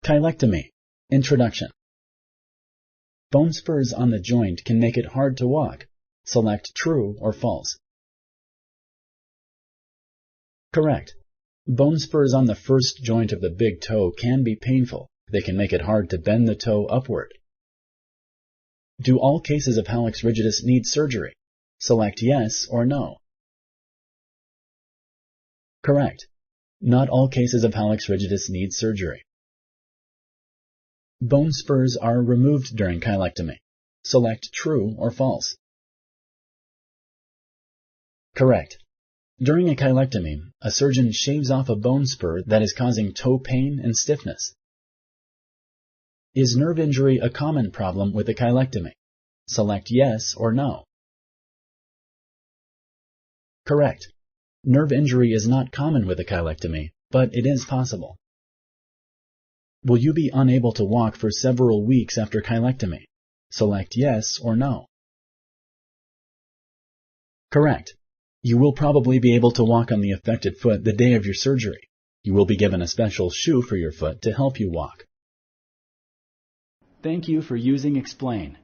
Cheilectomy. Introduction. Bone spurs on the joint can make it hard to walk. Select true or false. Correct. Bone spurs on the first joint of the big toe can be painful. They can make it hard to bend the toe upward. Do all cases of hallux rigidus need surgery? Select yes or no. Correct. Not all cases of hallux rigidus need surgery. Bone spurs are removed during cheilectomy. Select true or false. Correct. During a cheilectomy, a surgeon shaves off a bone spur that is causing toe pain and stiffness. Is nerve injury a common problem with a cheilectomy? Select yes or no. Correct. Nerve injury is not common with a cheilectomy, but it is possible. Will you be unable to walk for several weeks after cheilectomy? Select yes or no. Correct. You will probably be able to walk on the affected foot the day of your surgery. You will be given a special shoe for your foot to help you walk. Thank you for using Explain.